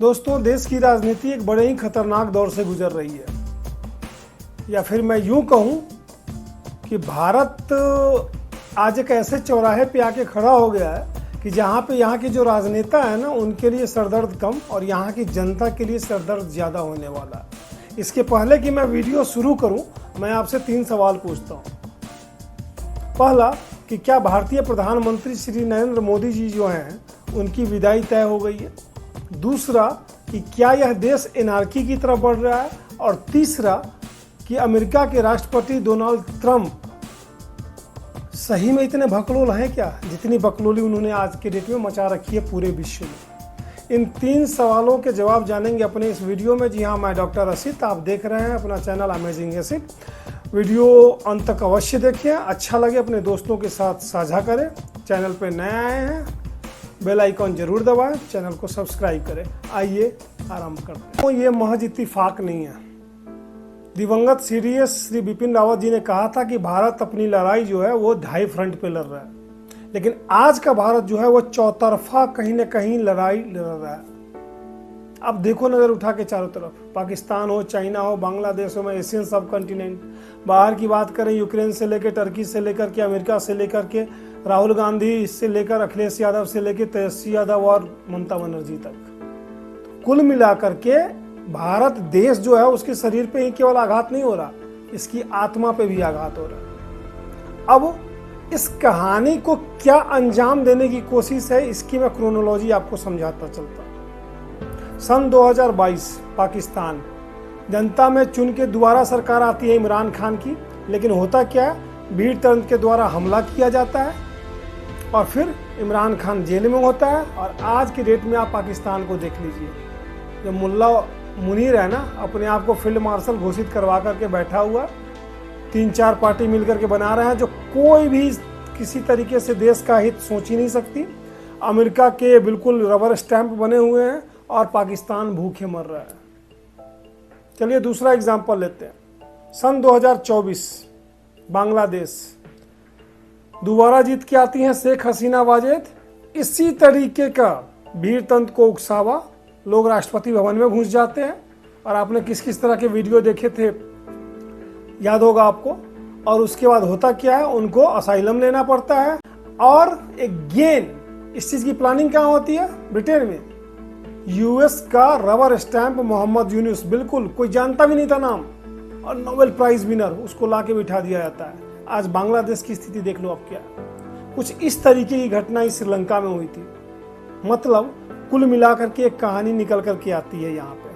दोस्तों, देश की राजनीति एक बड़े ही खतरनाक दौर से गुजर रही है, या फिर मैं यूं कहूं कि भारत आज एक ऐसे चौराहे पे आके खड़ा हो गया है कि जहां पे यहाँ के जो राजनेता है ना, उनके लिए सरदर्द कम और यहाँ की जनता के लिए सरदर्द ज़्यादा होने वाला है। इसके पहले कि मैं वीडियो शुरू करूं, मैं आपसे 3 सवाल पूछता हूं। पहला, कि क्या भारतीय प्रधानमंत्री श्री नरेंद्र मोदी जी जो हैं उनकी विदाई तय हो गई है? दूसरा, कि क्या यह देश एनार्की की तरफ बढ़ रहा है? और तीसरा, कि अमेरिका के राष्ट्रपति डोनाल्ड ट्रंप सही में इतने बकलोल हैं क्या, जितनी बकलोली उन्होंने आज के डेट में मचा रखी है पूरे विश्व में? इन 3 सवालों के जवाब जानेंगे अपने इस वीडियो में। जी हाँ, मैं डॉक्टर असित, आप देख रहे हैं अपना चैनल अमेजिंग असित। वीडियो अंत तक अवश्य देखिए, अच्छा लगे अपने दोस्तों के साथ साझा करें। चैनल पे नए आए हैं, बेल आइकॉन जरूर दबाएं, चैनल को सब्सक्राइब करें। आइए आरंभ करते हैं। तो ये महज इत्तेफाक नहीं है। दिवंगत सीडीएस श्री बिपिन रावत जी ने कहा था कि भारत अपनी लड़ाई जो है वो 2 फ्रंट पे लड़ रहा है, लेकिन आज का भारत जो है वो चौतरफा कहीं न कहीं लड़ाई लड़ रहा है। अब देखो नजर उठा के चारों तरफ, पाकिस्तान हो, चाइना हो, बांग्लादेश हो, एशियन सब कॉन्टिनेंट, बाहर की बात करें यूक्रेन से लेकर टर्की से लेकर के अमेरिका से लेकर के राहुल गांधी से लेकर अखिलेश यादव से लेकर तेजस्वी यादव और ममता बनर्जी तक, कुल मिलाकर के भारत देश जो है उसके शरीर पे ही केवल आघात नहीं हो रहा, इसकी आत्मा पे भी आघात हो रहा है। अब इस कहानी को क्या अंजाम देने की कोशिश है, इसकी मैं क्रोनोलॉजी आपको समझाता चलता हूं। सन 2022 पाकिस्तान, जनता में चुन के दोबारा सरकार आती है इमरान खान की, लेकिन होता क्या है, भीड़ तंत्र के द्वारा हमला किया जाता है और फिर इमरान खान जेल में होता है। और आज की डेट में आप पाकिस्तान को देख लीजिए, जो मुल्ला मुनीर है ना, अपने आप को फील्ड मार्शल घोषित करवा करके बैठा हुआ, 3-4 पार्टी मिलकर के बना रहे हैं जो कोई भी किसी तरीके से देश का हित सोच ही नहीं सकती। अमेरिका के बिल्कुल रबर स्टैंप बने हुए हैं और पाकिस्तान भूखे मर रहा है। चलिए दूसरा एग्जांपल लेते हैं। सन 2024 बांग्लादेश, दोबारा जीत के आती हैं शेख हसीना वाजेद। इसी तरीके का भीड़ तंत्र को उकसावा, लोग राष्ट्रपति भवन में घुस जाते हैं और आपने किस किस तरह के वीडियो देखे थे याद होगा आपको। और उसके बाद होता क्या है, उनको असाइलम लेना पड़ता है। और अगेन इस चीज की प्लानिंग कहाँ होती है? ब्रिटेन में। यूएस का रबर स्टैंप मोहम्मद यूनुस, बिल्कुल कोई जानता भी नहीं था नाम, और नोबेल प्राइज विनर, उसको लाके बिठा दिया जाता है। आज बांग्लादेश की स्थिति देख लो अब क्या। कुछ इस तरीके की घटना इस श्रीलंका में हुई थी। मतलब कुल मिलाकर के एक कहानी निकल करके आती है यहाँ पे,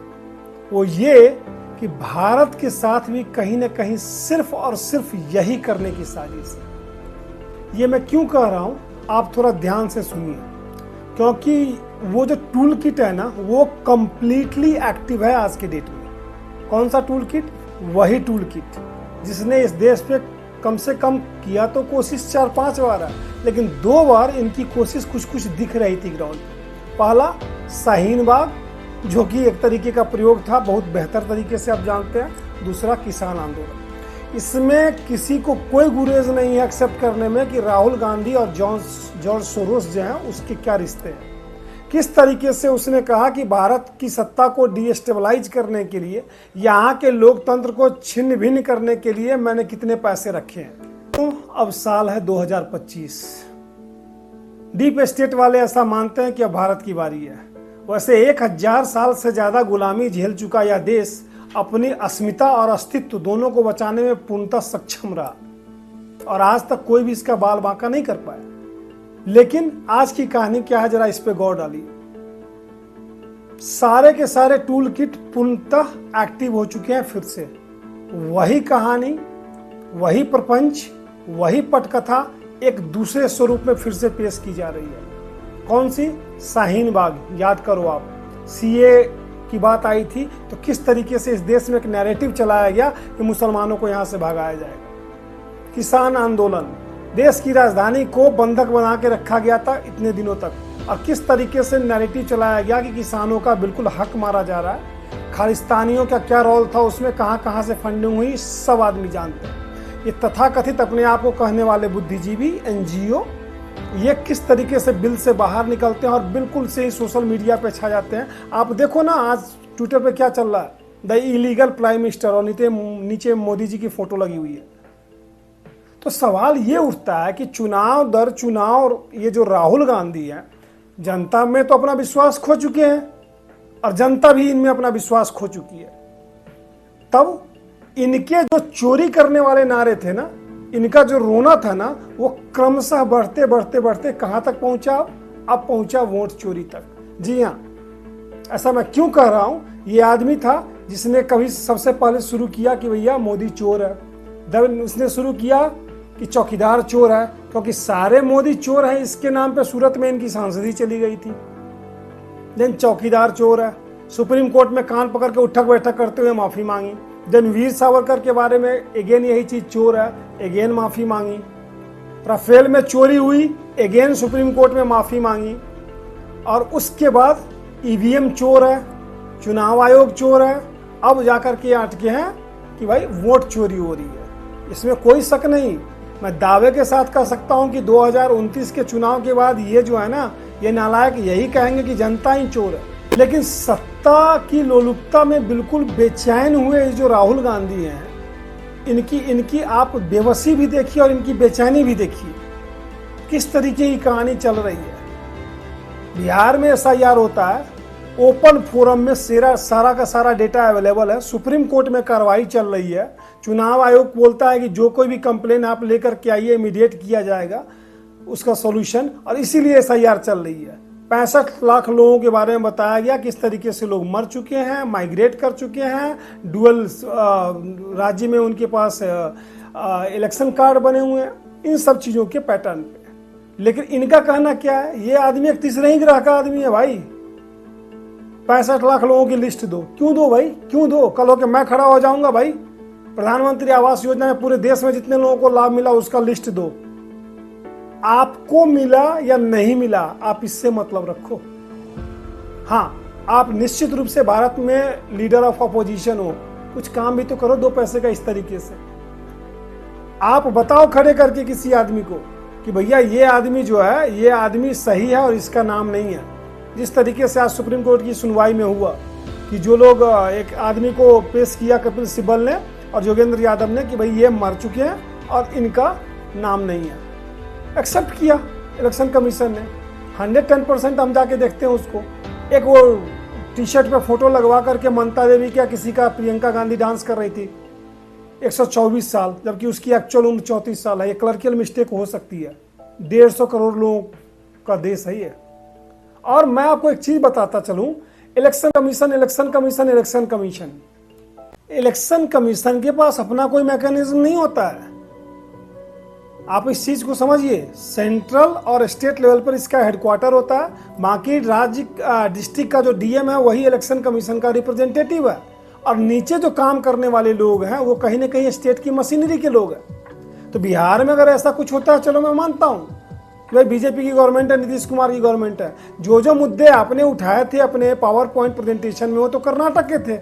वो ये कि भारत के साथ भी कहीं ना कहीं सिर्फ और सिर्फ यही करने की साजिश है। ये मैं क्यों कह रहा हूं, आप थोड़ा ध्यान से सुनिए, क्योंकि वो जो टूल किट है ना, वो कंप्लीटली एक्टिव है आज के डेट में। कौन सा टूल किट? वही टूल किट जिसने इस देश पे कम से कम किया तो कोशिश 4-5 बार है, लेकिन 2 बार इनकी कोशिश कुछ दिख रही थी ग्राउंड पे। पहला शाहीन बाग, जो कि एक तरीके का प्रयोग था, बहुत बेहतर तरीके से आप जानते हैं। दूसरा किसान आंदोलन। इसमें किसी को कोई गुरेज नहीं है एक्सेप्ट करने में कि राहुल गांधी और जॉर्ज सोरोस जो हैं उसके क्या रिश्ते हैं। किस तरीके से उसने कहा कि भारत की सत्ता को डीस्टेबलाइज करने के लिए, यहाँ के लोकतंत्र को छिन्न भिन्न करने के लिए मैंने कितने पैसे रखे हैं। तो अब साल है 2025। डीप स्टेट वाले ऐसा मानते हैं कि अब भारत की बारी है। वैसे 1000 साल से ज्यादा गुलामी झेल चुका यह देश अपनी अस्मिता और अस्तित्व दोनों को बचाने में पूर्णतः सक्षम रहा, और आज तक कोई भी इसका बाल बांका नहीं कर पाया। लेकिन आज की कहानी क्या है, जरा इस पे गौर डालिए। सारे के सारे टूल किट पूर्णतः एक्टिव हो चुके हैं फिर से। वही कहानी, वही प्रपंच, वही पटकथा एक दूसरे स्वरूप में फिर से पेश की जा रही है। कौन सी? शाहीन बाग। याद करो आप, सीए की बात आई थी तो किस तरीके से इस देश में एक नैरेटिव चलाया गया कि मुसलमानों को यहां से भगाया जाएगा। किसान आंदोलन, देश की राजधानी को बंधक बना के रखा गया था इतने दिनों तक, और किस तरीके से नैरेटिव चलाया गया कि किसानों का बिल्कुल हक मारा जा रहा है। खालिस्तानियों का क्या रोल था उसमें, कहां से फंडिंग हुई, सब आदमी जानते हैं। ये तथाकथित अपने आप को कहने वाले बुद्धिजीवी, एनजीओ ये किस तरीके से बिल से बाहर निकलते हैं और बिल्कुल से ही सोशल मीडिया पे छा जाते हैं। आप देखो ना आज ट्विटर पे क्या चल रहा है, द इलीगल प्राइम मिनिस्टर, और नीचे मोदी जी की फोटो लगी हुई है। तो सवाल ये उठता है कि चुनाव दर चुनाव ये जो राहुल गांधी है, जनता में तो अपना विश्वास खो चुके हैं और जनता भी इनमें अपना विश्वास खो चुकी है। तब इनके जो चोरी करने वाले नारे थे ना, इनका जो रोना था ना, वो क्रमशः बढ़ते बढ़ते बढ़ते कहां तक पहुंचा? अब पहुंचा वोट चोरी तक। जी हाँ, ऐसा मैं क्यों कह रहा हूं? ये आदमी था जिसने कभी सबसे पहले शुरू किया कि भैया मोदी चोर है। जब उसने शुरू किया कि चौकीदार चोर है, क्योंकि सारे मोदी चोर हैं इसके नाम पे सूरत में इनकी सांसदी चली गई थी। देन चौकीदार चोर है, सुप्रीम कोर्ट में कान पकड़ के उठक बैठक करते हुए माफी मांगी। देन वीर सावरकर के बारे में अगेन यही चीज चोर है, अगेन माफी मांगी। राफेल में चोरी हुई, अगेन सुप्रीम कोर्ट में माफी मांगी। और उसके बाद ईवीएम चोर है, चुनाव आयोग चोर है, अब जाकर के अटके हैं कि भाई वोट चोरी हो रही है। इसमें कोई शक नहीं, मैं दावे के साथ कह सकता हूं कि 2029 के चुनाव के बाद ये जो है ना, ये नालायक यही कहेंगे कि जनता ही चोर है। लेकिन सत्ता की लोलुपता में बिल्कुल बेचैन हुए जो राहुल गांधी हैं, इनकी आप बेबसी भी देखिए और इनकी बेचैनी भी देखिए, किस तरीके की कहानी चल रही है। बिहार में एसआईआर होता है, ओपन फोरम में सारा का सारा डेटा अवेलेबल है, सुप्रीम कोर्ट में कार्रवाई चल रही है, चुनाव आयोग बोलता है कि जो कोई भी कंप्लेन आप लेकर के आइए इमीडिएट किया जाएगा उसका सॉल्यूशन, और इसीलिए एसआईआर चल रही है। 65 लाख लोगों के बारे में बताया गया, किस तरीके से लोग मर चुके हैं, माइग्रेट कर चुके हैं, डुअल राज्य में उनके पास इलेक्शन कार्ड बने हुए हैं, इन सब चीज़ों के पैटर्न पे। लेकिन इनका कहना क्या है? ये आदमी एक तीसरे ही ग्रह का आदमी है भाई। 65 लाख लोगों की लिस्ट दो, क्यों दो भाई, क्यों दो? कल हो के मैं खड़ा हो जाऊंगा भाई, प्रधानमंत्री आवास योजना में पूरे देश में जितने लोगों को लाभ मिला उसका लिस्ट दो। आपको मिला या नहीं मिला, आप इससे मतलब रखो। हाँ, आप निश्चित रूप से भारत में लीडर ऑफ अपोजिशन हो, कुछ काम भी तो करो 2 पैसे का। इस तरीके से आप बताओ खड़े करके किसी आदमी को कि भैया ये आदमी जो है, ये आदमी सही है और इसका नाम नहीं है। जिस तरीके से आज सुप्रीम कोर्ट की सुनवाई में हुआ कि जो लोग एक आदमी को पेश किया कपिल सिब्बल ने और योगेंद्र यादव ने कि भाई ये मर चुके हैं और इनका नाम नहीं है, एक्सेप्ट किया इलेक्शन कमीशन ने। 110% हम जाके देखते हैं उसको। एक वो टी शर्ट पे फोटो लगवा करके ममता देवी क्या किसी का प्रियंका गांधी डांस कर रही थी, 124 साल, जबकि उसकी एक्चुअल उम्र 34 साल है। ये क्लर्कियल मिस्टेक हो सकती है, 150 करोड़ लोगों का देश है ये। और मैं आपको एक चीज बताता चलूं, election commission election commission election commission election commission के पास अपना कोई मैकेनिज्म नहीं होता है। आप इस चीज को समझिए, सेंट्रल और स्टेट लेवल पर इसका हेडक्वार्टर होता है, बाकी राज्य डिस्ट्रिक्ट का जो डीएम है वही इलेक्शन कमीशन का रिप्रेजेंटेटिव है, और नीचे जो काम करने वाले लोग हैं वो कहीं ना कहीं स्टेट की मशीनरी के लोग हैं। तो बिहार में अगर ऐसा कुछ होता है, चलो मैं मानता हूं कि भाई बीजेपी की गवर्नमेंट है, नीतीश कुमार की गवर्नमेंट है, जो मुद्दे आपने उठाए थे अपने पावर पॉइंट प्रेजेंटेशन में वो तो कर्नाटक के थे,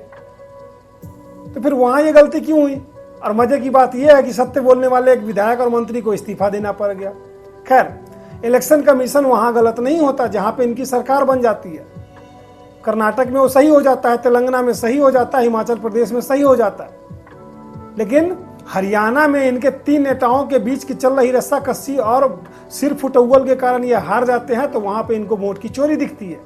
तो फिर वहां ये गलती क्यों हुई? और मजे की बात यह है कि सत्य बोलने वाले एक विधायक और मंत्री को इस्तीफा देना पड़ गया। खैर, इलेक्शन कमीशन वहां गलत नहीं होता जहां पे इनकी सरकार बन जाती है। कर्नाटक में वो सही हो जाता है, तेलंगाना में सही हो जाता है, हिमाचल प्रदेश में सही हो जाता है। लेकिन हरियाणा में इनके 3 नेताओं के बीच की चल रही रस्साकसी और सिर फुटौल के कारण ये हार जाते हैं, तो वहां पे इनको वोट की चोरी दिखती है।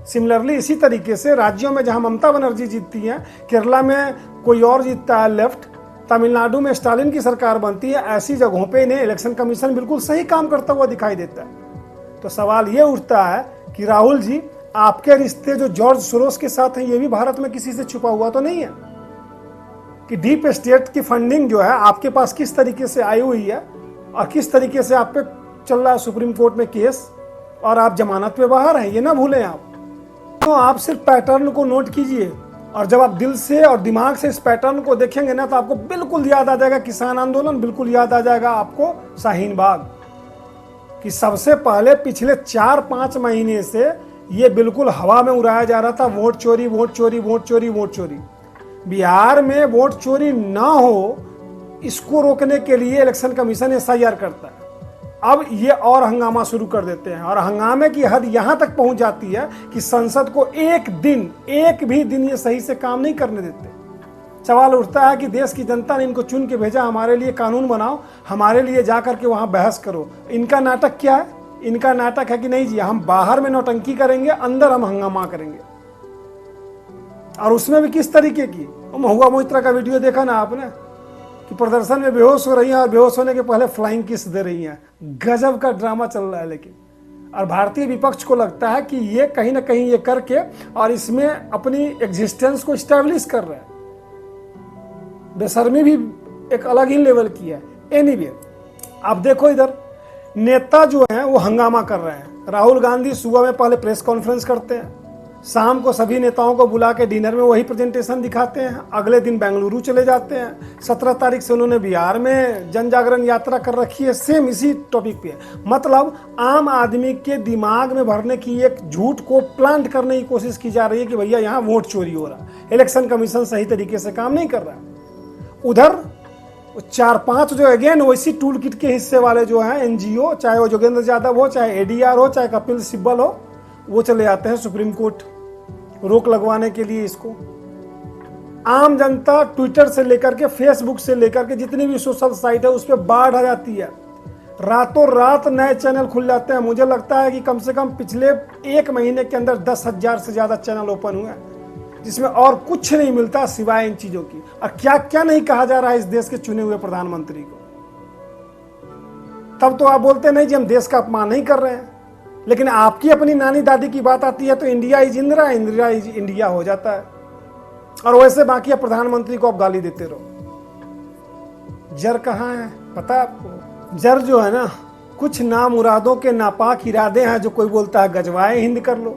सिमिलरली इसी तरीके से राज्यों में जहां ममता बनर्जी जीतती हैं, केरला में कोई और जीतता है लेफ्ट, तमिलनाडु में स्टालिन की सरकार बनती है, ऐसी जगहों पे इन्हें इलेक्शन कमीशन बिल्कुल सही काम करता हुआ दिखाई देता है। तो सवाल ये उठता है कि राहुल जी, आपके रिश्ते जो जॉर्ज सोरोस के साथ हैं, ये भी भारत में किसी से छुपा हुआ तो नहीं है? कि डीप स्टेट की फंडिंग जो है आपके पास किस तरीके से आई हुई है और किस तरीके से आप पे चल रहा है सुप्रीम कोर्ट में केस, और आप जमानत पे बाहर हैं, ये ना भूलें आप। तो आप सिर्फ पैटर्न को नोट कीजिए, और जब आप दिल से और दिमाग से इस पैटर्न को देखेंगे ना, तो आपको बिल्कुल याद आ जाएगा किसान आंदोलन, बिल्कुल याद आ जाएगा आपको शाहीन बाग, कि सबसे पहले पिछले 4-5 महीने से ये बिल्कुल हवा में उड़ाया जा रहा था, वोट चोरी वोट चोरी वोट चोरी वोट चोरी। बिहार में वोट चोरी ना हो, इसको रोकने के लिए इलेक्शन कमीशन एसआईआर करता है। अब ये और हंगामा शुरू कर देते हैं, और हंगामे की हद यहां तक पहुंच जाती है कि संसद को एक भी दिन ये सही से काम नहीं करने देते। सवाल उठता है कि देश की जनता ने इनको चुन के भेजा, हमारे लिए कानून बनाओ, हमारे लिए जा करके वहां बहस करो। इनका नाटक क्या है? इनका नाटक है कि नहीं जी, हम बाहर में नौटंकी करेंगे, अंदर हम हंगामा करेंगे। और उसमें भी किस तरीके की? महुआ मोइत्रा का वीडियो देखा ना आपने, कि प्रदर्शन में बेहोश हो रही हैं और बेहोश होने के पहले फ्लाइंग किस दे रही हैं। गजब का ड्रामा चल रहा है। लेकिन और भारतीय विपक्ष को लगता है कि ये कहीं ना कहीं ये करके और इसमें अपनी एग्जिस्टेंस को स्टैब्लिश कर रहे हैं। बेशर्मी भी एक अलग ही लेवल की है। एनीवे, अब देखो इधर नेता जो हैं वो हंगामा कर रहे हैं। राहुल गांधी सुबह में पहले प्रेस कॉन्फ्रेंस करते हैं, शाम को सभी नेताओं को बुला के डिनर में वही प्रेजेंटेशन दिखाते हैं, अगले दिन बेंगलुरु चले जाते हैं। 17 तारीख से उन्होंने बिहार में जन जागरण यात्रा कर रखी है, सेम इसी टॉपिक पे। मतलब आम आदमी के दिमाग में भरने की एक झूठ को प्लांट करने की कोशिश की जा रही है कि भैया यहाँ वोट चोरी हो रहा, इलेक्शन कमीशन सही तरीके से काम नहीं कर रहा। उधर 4-5 जो अगेन वैसी टूल किट के हिस्से वाले जो हैं एनजीओ, चाहे वो जोगेंद्र यादव हो, चाहे एडीआर हो, चाहे कपिल सिब्बल हो, वो चले जाते हैं सुप्रीम कोर्ट रोक लगवाने के लिए इसको। आम जनता ट्विटर से लेकर के फेसबुक से लेकर के जितनी भी सोशल साइट है उस पर बाढ़ आ जाती है। रातों रात नए चैनल खुल जाते हैं। मुझे लगता है कि कम से कम पिछले 1 महीने के अंदर 10,000 से ज्यादा चैनल ओपन हुए, जिसमें और कुछ नहीं मिलता सिवाय इन चीजों की। और क्या क्या नहीं कहा जा रहा है इस देश के चुने हुए प्रधानमंत्री को। तब तो आप बोलते नहीं जी हम देश का अपमान नहीं कर रहे हैं, लेकिन आपकी अपनी नानी दादी की बात आती है तो India is Indira, Indira is India हो जाता है। और वैसे बाकी प्रधानमंत्री को आप गाली देते रहो। जर कहाँ है पता है आपको? जर जो है ना, कुछ नामुरादों के नापाक इरादे हैं। जो कोई बोलता है गजवाए हिंद कर लो,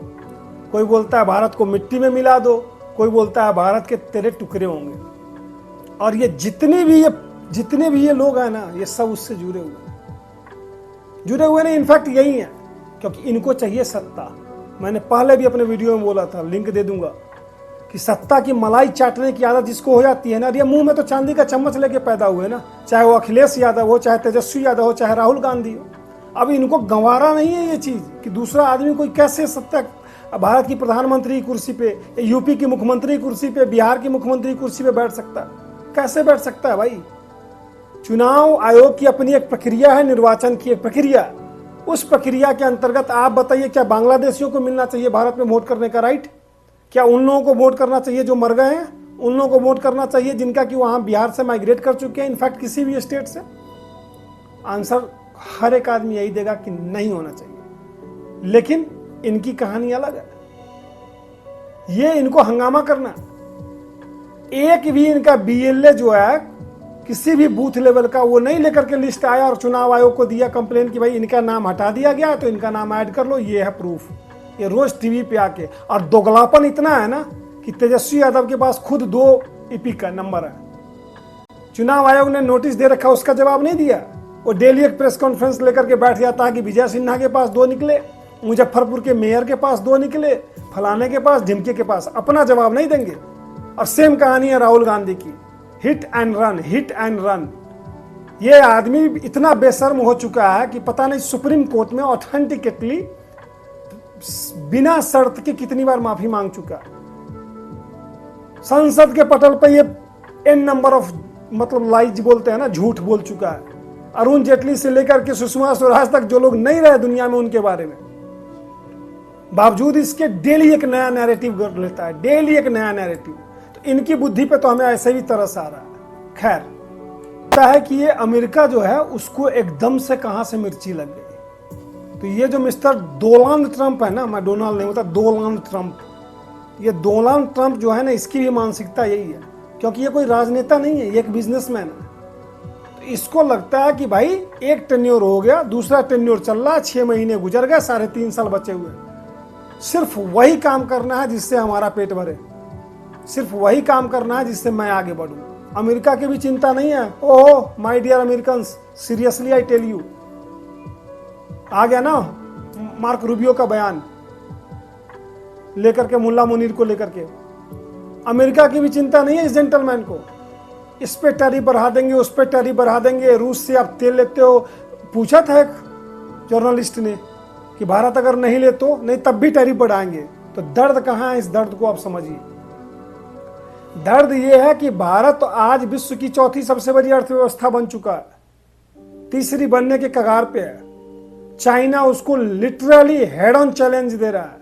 कोई बोलता है भारत को मिट्टी में मिला दो, कोई बोलता है भारत के तेरे टुकड़े होंगे। और ये जितने भी ये लोग हैं ना, ये सब उससे जुड़े हुए नहीं, इनफैक्ट यही है, क्योंकि इनको चाहिए सत्ता। मैंने पहले भी अपने वीडियो में बोला था, लिंक दे दूंगा, कि सत्ता की मलाई चाटने की आदत जिसको हो जाती है ना, ये मुंह में तो चांदी का चम्मच लेके पैदा हुए ना, चाहे वो अखिलेश यादव हो, चाहे तेजस्वी यादव हो, चाहे राहुल गांधी हो। अब इनको गंवारा नहीं है ये चीज कि दूसरा आदमी कोई कैसे सत्ता, भारत की प्रधानमंत्री की कुर्सी पे, यूपी की मुख्यमंत्री की कुर्सी पे, बिहार की मुख्यमंत्री की कुर्सी पे बैठ सकता है। कैसे बैठ सकता है भाई? चुनाव आयोग की अपनी एक प्रक्रिया है, निर्वाचन की एक प्रक्रिया। उस प्रक्रिया के अंतर्गत आप बताइए, क्या बांग्लादेशियों को मिलना चाहिए भारत में वोट करने का राइट? क्या उन लोगों को वोट करना चाहिए जो मर गए हैं? उन लोगों को वोट करना चाहिए जिनका कि वहां बिहार से माइग्रेट कर चुके हैं, इनफैक्ट किसी भी स्टेट से? आंसर हर एक आदमी यही देगा कि नहीं होना चाहिए। लेकिन इनकी कहानी अलग है। ये इनको हंगामा करना, एक भी इनका बीएलए जो है किसी भी बूथ लेवल का वो नहीं लेकर के लिस्ट आया और चुनाव आयोग को दिया कंप्लेन कि भाई इनका नाम हटा दिया गया तो इनका नाम ऐड कर लो, ये है प्रूफ। ये रोज टीवी पे आके, और दोगलापन इतना है ना कि तेजस्वी यादव के पास खुद 2 ईपी का नंबर है। चुनाव आयोग ने नोटिस दे रखा, उसका जवाब नहीं दिया। वो डेली एक प्रेस कॉन्फ्रेंस लेकर के बैठ जाता है कि विजय सिन्हा के पास 2 निकले, मुजफ्फरपुर के मेयर के पास 2 निकले, फलाने के पास, ढिमके के पास। अपना जवाब नहीं देंगे। और सेम कहानी है राहुल गांधी की, हिट एंड रन। ये आदमी इतना बेशर्म हो चुका है कि पता नहीं सुप्रीम कोर्ट में ऑथेंटिकेटली बिना शर्त के कितनी बार माफी मांग चुका। संसद के पटल पर ये n नंबर ऑफ मतलब लाइज बोलते हैं ना, झूठ बोल चुका है। अरुण जेटली से लेकर के सुषमा स्वराज तक जो लोग नहीं रहे दुनिया में उनके बारे में, बावजूद इसके डेली एक नया नैरेटिव कर लेता है, डेली एक नया नैरेटिव। तो इनकी बुद्धि पे तो हमें ऐसे भी तरस आ रहा है। खैर, पता है कि ये अमेरिका जो है उसको एकदम से कहां से मिर्ची लग गई। तो ये जो मिस्टर डोनाल्ड ट्रंप है ना, मैं डोनाल्ड नहीं होता, डोनाल्ड ट्रंप, ये डोनाल्ड ट्रंप जो है ना, इसकी भी मानसिकता यही है, क्योंकि ये कोई राजनेता नहीं है, ये एक बिजनेसमैन है। तो इसको लगता है कि भाई एक टेन्योर हो गया, दूसरा टेन्योर चल रहा है, 6 महीने गुजर गए, 3.5 साल बचे हुए। सिर्फ वही काम करना है जिससे हमारा पेट भरे, सिर्फ वही काम करना है जिससे मैं आगे बढ़ूं। अमेरिका की भी चिंता नहीं है। Oh my dear American, seriously I tell you, आ गया ना मार्क रूबियो का बयान लेकर के, मुल्ला मुनीर को लेकर के। अमेरिका की भी चिंता नहीं है इस जेंटलमैन को। इस पे टैरिफ बढ़ा देंगे, उस पे टैरिफ बढ़ा देंगे, रूस से आप तेल लेते हो। पूछा था एक जर्नलिस्ट ने कि भारत अगर नहीं ले तो नहीं तब भी टैरिफ बढ़ाएंगे। तो दर्द कहाँ है, इस दर्द को आप समझिए। दर्द ये है कि भारत तो आज विश्व की चौथी सबसे बड़ी अर्थव्यवस्था बन चुका है, तीसरी बनने के कगार पे है। चाइना उसको लिटरली हेड ऑन चैलेंज दे रहा है।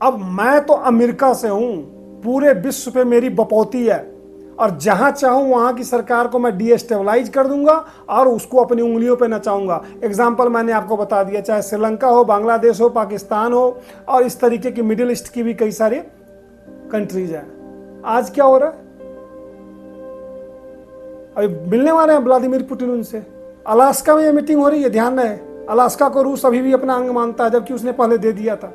अब मैं तो अमेरिका से हूं, पूरे विश्व पे मेरी बपौती है और जहां चाहूं वहां की सरकार को मैं डीस्टेबलाइज कर दूंगा और उसको अपनी उंगलियों पे नचाऊंगा। एग्जाम्पल मैंने आपको बता दिया, चाहे श्रीलंका हो, बांग्लादेश हो, पाकिस्तान हो और इस तरीके की मिडिल ईस्ट की भी कई सारी कंट्रीज हैं। आज क्या हो रहा है, अभी मिलने वाले हैं व्लादिमीर पुतिन उनसे। अलास्का में ये मीटिंग हो रही है, ध्यान रहे। अलास्का को रूस अभी भी अपना अंग मानता है, जबकि उसने पहले दे दिया था।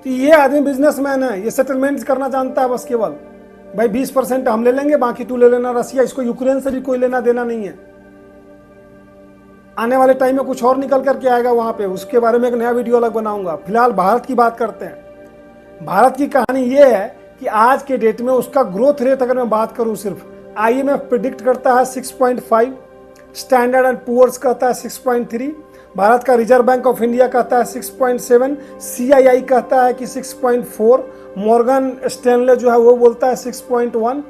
तो ये आदमी बिजनेसमैन है, ये सेटलमेंट करना जानता है बस केवल। भाई 20% हम ले लेंगे, बाकी तू ले लेना रसिया, इसको यूक्रेन से भी कोई लेना देना नहीं है। आने वाले टाइम में कुछ और निकल करके आएगा वहां पे, उसके बारे में एक नया वीडियो अलग बनाऊंगा। फिलहाल भारत की बात करते हैं। भारत की कहानी ये है कि आज के डेट में उसका ग्रोथ रेट अगर मैं बात करूं, सिर्फ IMF प्रिडिक्ट करता है 6.5, स्टैंडर्ड एंड पुअर्स कहता है 6.3, भारत का रिजर्व बैंक ऑफ इंडिया कहता है 6.7, CII कहता है कि 6.4, मॉर्गन स्टैनले जो है वो बोलता है 6.1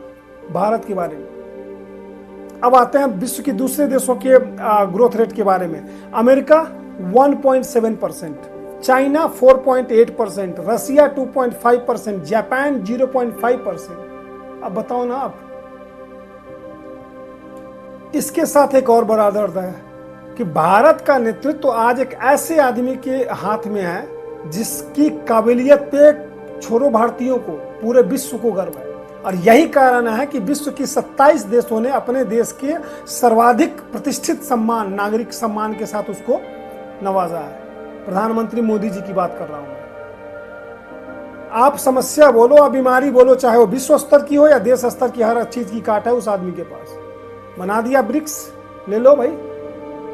भारत के बारे में। अब आते हैं विश्व के दूसरे देशों के ग्रोथ रेट के बारे में। अमेरिका 1.7%, चाइना 4.8%, रसिया 2.5%, जापान 0.5%। अब बताओ ना आप। इसके साथ एक और बड़ा दर्द है कि भारत का नेतृत्व तो आज एक ऐसे आदमी के हाथ में है जिसकी काबिलियत पे छोड़ो भारतीयों को, पूरे विश्व को गर्व है। और यही कारण है कि विश्व की 27 देशों ने अपने देश के सर्वाधिक प्रतिष्ठित सम्मान, नागरिक सम्मान के साथ उसको नवाजा है। प्रधानमंत्री मोदी जी की बात कर रहा हूं मैं। आप समस्या बोलो, आप बीमारी बोलो, चाहे वो विश्व स्तर की हो या देश स्तर की, हर चीज की काट है उस आदमी के पास। बना दिया ब्रिक्स, ले लो भाई।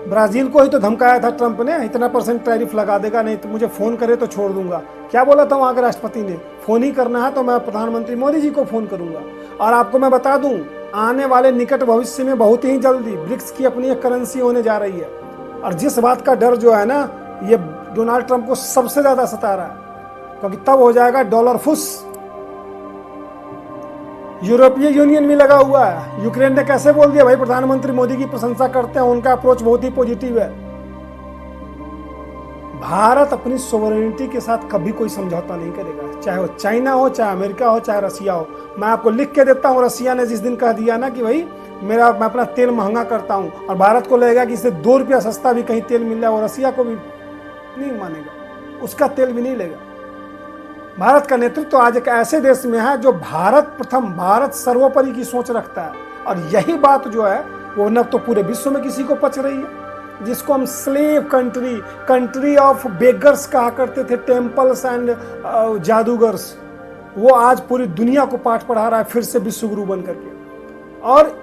ब्राजील को ही तो धमकाया था ट्रंप ने, इतना % टैरिफ लगा देगा, नहीं तो मुझे फोन करे तो छोड़ दूंगा। क्या बोला था वहां के राष्ट्रपति ने, फोन ही करना है तो मैं प्रधानमंत्री मोदी जी को फोन करूंगा। और आपको मैं बता दूं, आने वाले निकट भविष्य में बहुत ही जल्दी ब्रिक्स की अपनी एक करेंसी होने जा रही है। और जिस बात का डर जो है ना, ये डोनाल्ड ट्रंप को सबसे ज्यादा सता रहा है, क्योंकि तब हो जाएगा डॉलर फुस। यूरोपीय यूनियन भी लगा हुआ है। यूक्रेन ने कैसे बोल दिया, भाई प्रधानमंत्री मोदी की प्रशंसा करते हैं, उनका अप्रोच बहुत ही पॉजिटिव है। भारत अपनी सोवरेनिटी के साथ कभी कोई समझौता नहीं करेगा, चाहे वो चाइना हो, चाहे अमेरिका हो, चाहे रसिया हो। मैं आपको लिख के देता हूं, रसिया ने जिस दिन कह दिया ना कि भाई मैं अपना तेल महंगा करता हूं, और भारत को लगेगा कि इससे 2 रुपया सस्ता भी कहीं तेल मिल जाए, वो रसिया को भी नहीं मानेगा, उसका तेल भी नहीं लेगा। भारत का नेतृत्व तो आज एक ऐसे देश में है जो भारत प्रथम, भारत सर्वोपरि की सोच रखता है। और यही बात जो है वो न तो पूरे विश्व में किसी को पच रही है, जिसको हम slave country, country of beggars कहा करते थे, टेम्पल्स एंड जादूगर्स, वो आज पूरी दुनिया को पाठ पढ़ा रहा है फिर से विश्व गुरु बन करके। और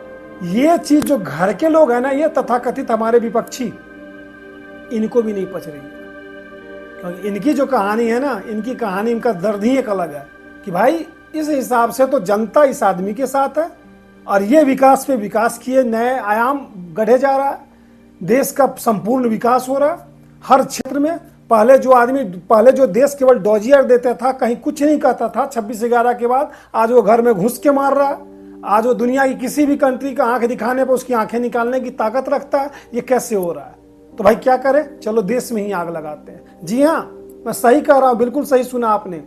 ये चीज जो घर के लोग हैं ना, ये तथाकथित हमारे विपक्षी, इनको भी नहीं पच रही है। क्योंकि इनकी जो कहानी है ना, इनकी कहानी, इनका दर्द ही एक अलग है कि भाई इस हिसाब से तो जनता इस आदमी के साथ है और ये विकास पे विकास किए नए आयाम गढ़े जा रहा है, देश का संपूर्ण विकास हो रहा है हर क्षेत्र में। पहले जो देश केवल डॉजियर देता था, कहीं कुछ नहीं कहता था, 26/11 के बाद आज वो घर में घुस के मार रहा है। आज वो दुनिया की किसी भी कंट्री का आंख दिखाने पर उसकी आंखें निकालने की ताकत रखता है। ये कैसे हो रहा है? तो भाई क्या करें, चलो देश में ही आग लगाते हैं। जी हाँ, मैं सही कह रहा हूं, बिल्कुल सही सुना आपने।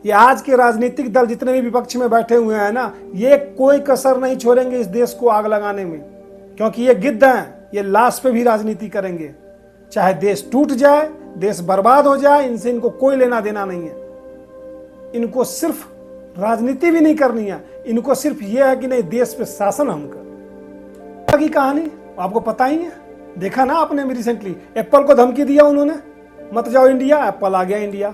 ये आज के राजनीतिक दल जितने भी विपक्ष में बैठे हुए हैं ना, ये कोई कसर नहीं छोड़ेंगे इस देश को आग लगाने में, क्योंकि ये गिद्ध हैं, ये लाश पे भी राजनीति करेंगे। चाहे देश टूट जाए, देश बर्बाद हो जाए, इनसे इनको कोई लेना देना नहीं है। इनको सिर्फ राजनीति भी नहीं करनी है, इनको सिर्फ ये है कि नहीं देश पे शासन हम कर। की कहानी आपको पता ही है, देखा ना आपने भी रिसेंटली। एप्पल को धमकी दिया उन्होंने, मत जाओ इंडिया, एप्पल आ गया इंडिया।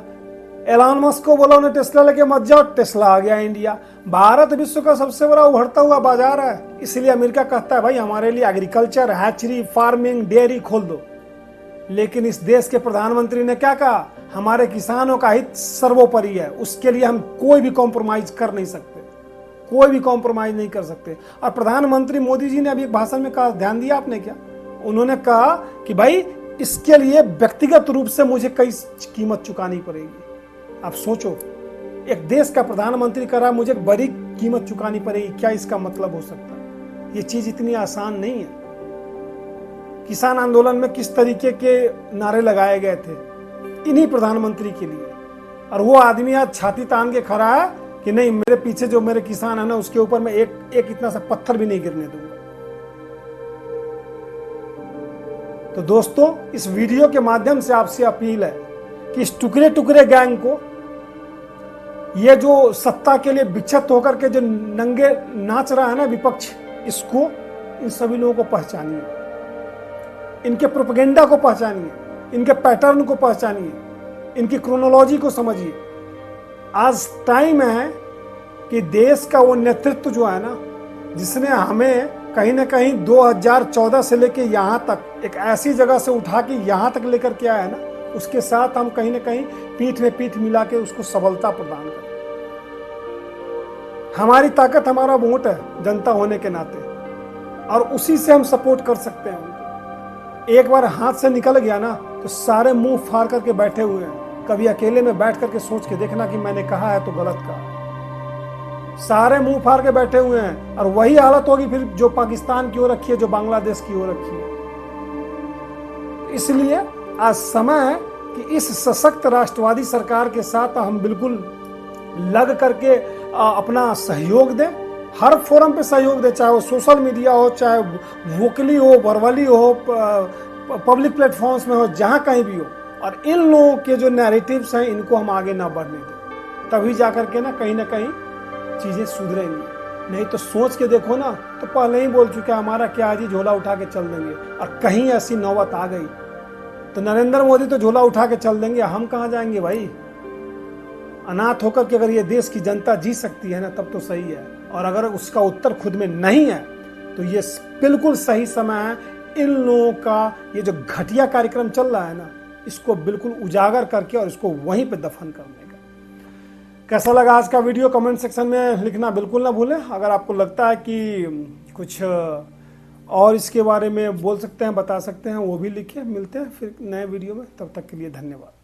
एलन मस्क को बोला उन्हें टेस्ला लेके मत जाओ, टेस्ला आ गया इंडिया। भारत विश्व का सबसे बड़ा उभरता हुआ बाजार है, इसलिए अमेरिका कहता है भाई हमारे लिए एग्रीकल्चर, हैचरी, फार्मिंग, डेयरी खोल दो। लेकिन इस देश के प्रधानमंत्री ने क्या कहा, हमारे किसानों का हित सर्वोपरि है, उसके लिए हम कोई भी कॉम्प्रोमाइज कर नहीं सकते, कोई भी कॉम्प्रोमाइज नहीं कर सकते। और प्रधानमंत्री मोदी जी ने अभी एक भाषण में कहा, ध्यान दिया आपने क्या? उन्होंने कहा कि भाई इसके लिए व्यक्तिगत रूप से मुझे कई कीमत चुकानी पड़ेगी। आप सोचो, एक देश का प्रधानमंत्री करा, मुझे बड़ी कीमत चुकानी पड़ेगी। क्या इसका मतलब हो सकता है? ये चीज इतनी आसान नहीं है। किसान आंदोलन में किस तरीके के नारे लगाए गए थे इन्हीं प्रधानमंत्री के लिए, और वो आदमी आज छाती तान के खड़ा है कि नहीं, मेरे पीछे जो मेरे किसान है ना, उसके ऊपर मैं एक इतना सा पत्थर भी नहीं गिरने दूंगा। तो दोस्तों, इस वीडियो के माध्यम से आपसे अपील है कि इस टुकड़े टुकड़े गैंग को, ये जो सत्ता के लिए विक्षत होकर के जो नंगे नाच रहा है ना विपक्ष, इसको, इन सभी लोगों को पहचानिए, इनके प्रोपेगेंडा को पहचानिए, इनके पैटर्न को पहचानिए, इनकी क्रोनोलॉजी को समझिए। आज टाइम है कि देश का वो नेतृत्व जो है ना, जिसने हमें कहीं ना कहीं 2014 से लेके यहाँ तक एक ऐसी जगह से उठा के यहाँ तक लेकर के आया है ना, उसके साथ हम कहीं ना कहीं पीठ में पीठ मिला के उसको सबलता प्रदान करें। हमारी ताकत हमारा वोट है जनता होने के नाते, और उसी से हम सपोर्ट कर सकते हैं उनको। एक बार हाथ से निकल गया ना तो सारे मुंह फाड़ करके बैठे हुए हैं। कभी अकेले में बैठ करके सोच के देखना कि मैंने कहा है तो गलत कहा। सारे मुंह फाड़ के बैठे हुए हैं, और वही हालत होगी फिर जो पाकिस्तान की ओर रखी है, जो बांग्लादेश की ओर रखी है। इसलिए आज समय है कि इस सशक्त राष्ट्रवादी सरकार के साथ हम बिल्कुल लग करके अपना सहयोग दें, हर फोरम पे सहयोग दें, चाहे वो सोशल मीडिया हो, चाहे वोकली हो, वर्बली हो, पब्लिक प्लेटफॉर्म्स में हो, जहां कहीं भी हो। और इन लोगों के जो नैरेटिव्स हैं इनको हम आगे ना बढ़ने दें, तभी जाकर के ना कहीं चीजें सुधरेंगी। नहीं तो सोच के देखो ना, तो पहले ही बोल चुका हमारा क्या जी, झोला उठा के चल देंगे। और कहीं ऐसी नौबत आ गई तो नरेंद्र मोदी तो झोला उठा के चल देंगे, हम कहाँ जाएंगे भाई। अनाथ होकर के अगर ये देश की जनता जी सकती है ना, तब तो सही है। और अगर उसका उत्तर खुद में नहीं है तो ये बिल्कुल सही समय है इन लोगों का ये जो घटिया कार्यक्रम चल रहा है ना, इसको बिल्कुल उजागर करके और इसको वहीं पे दफन करने का। कैसा लगा आज का वीडियो, कमेंट सेक्शन में लिखना बिल्कुल ना भूलें। अगर आपको लगता है कि कुछ और इसके बारे में बोल सकते हैं, बता सकते हैं, वो भी लिखिए। मिलते हैं फिर नए वीडियो में, तब तक के लिए धन्यवाद।